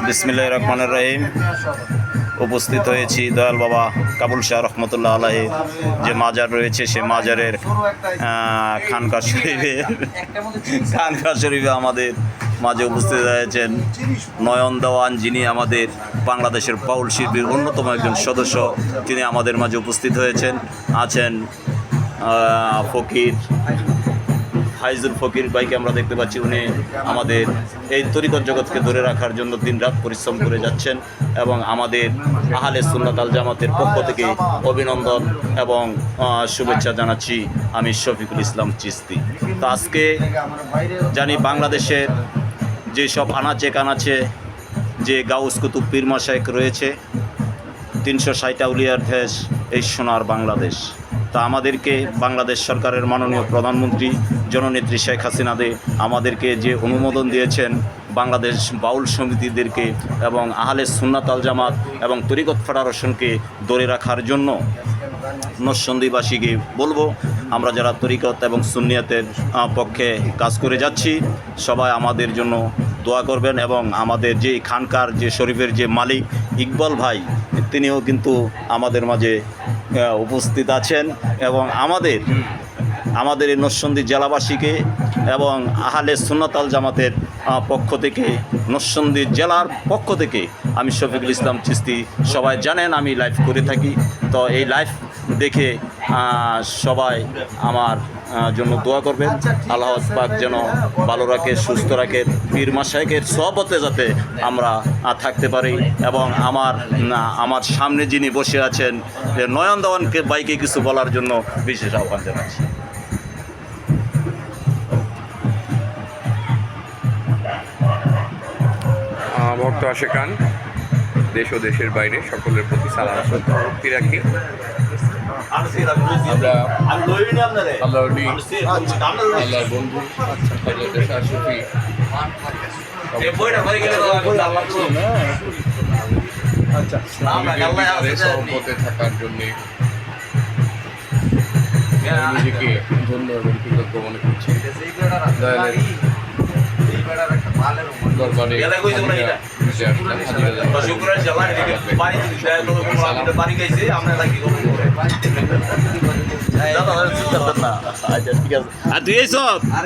বিসমিল্লাহির রহমানির রহিম। উপস্থিত হয়েছি দয়াল বাবা কাবুল শাহ রহমতুল্লাহ আলাইহি যে মাজার রয়েছে, সে মাজারের খানকা শরীফে আমাদের মাঝে উপস্থিত হয়েছেন নয়ন দেওয়ান, যিনি আমাদের বাংলাদেশের বাউল শিল্পীর অন্যতম একজন সদস্য। তিনি আমাদের মাঝে উপস্থিত হয়েছেন। আছেন ফকির ফাইজুল ফকির ভাইকে আমরা দেখতে পাচ্ছি। উনি আমাদের এই তরিকত জগৎকে ধরে রাখার জন্য দিনরাত পরিশ্রম করে যাচ্ছেন এবং আমাদের আহলে সুন্নাত আল জামাতের পক্ষ থেকে অভিনন্দন এবং শুভেচ্ছা জানাচ্ছি আমি শফিকুল ইসলাম চিস্তি। তো আজকে জানি বাংলাদেশের যেসব আনাচে কানাচে যে গাউস কুতুব পীর মাশায়েখ রয়েছে, 360 আউলিয়ার দেশ এই সোনার বাংলাদেশ। তা আমাদেরকে বাংলাদেশ সরকারের মাননীয় প্রধানমন্ত্রী জননেত্রী শেখ হাসিনা আমাদেরকে যে অনুমোদন দিয়েছেন বাংলাদেশ বাউল সমিতিদেরকে এবং আহলে সুন্নাত আল জামাত এবং তরিকত ফেডারেশনকে ধরে রাখার জন্য নরসিংদীবাসীকে বলবো, আমরা যারা তরিকত এবং সুন্নিয়াতের পক্ষে কাজ করে যাচ্ছি, সবাই আমাদের জন্য দোয়া করবেন। এবং আমাদের যে খানকার যে শরীফের যে মালিক ইকবাল ভাই, তিনিও কিন্তু আমাদের মাঝে উপস্থিত আছেন এবং আমাদের এই নরসিংদী জেলাবাসীকে এবং আহলে সুন্নাত আল জামাতের পক্ষ থেকে, নরসিংদী জেলার পক্ষ থেকে আমি শফিকুল ইসলাম চিস্তি, সবাই জানেন আমি লাইভ করে থাকি। তো এই লাইভ দেখে সবাই আমার জন্য দোয়া করবেন। আল্লাহ পাক যেন ভালো রাখে, সুস্থ রাখে, পীর মাশায়েখের সহবতে যাতে আমরা থাকতে পারি। এবং আমার সামনে যিনি বসে আছেন নয়ন দেওয়ানকে বাইকে কিছু বলার জন্য বিশেষ আহ্বান জানাচ্ছি। ভক্ত আশেকান, দেশ ও দেশের বাইরে সকলের প্রতি সালাম শ্রদ্ধা ভক্তি রাখি। আমরা আল্লাহর বন্ধু শাহ শফি সহমতে থাকার জন্যে নিজেকে ধন্য এবং কৃতজ্ঞ মনে করছি। দরবারে আর তুই এই সব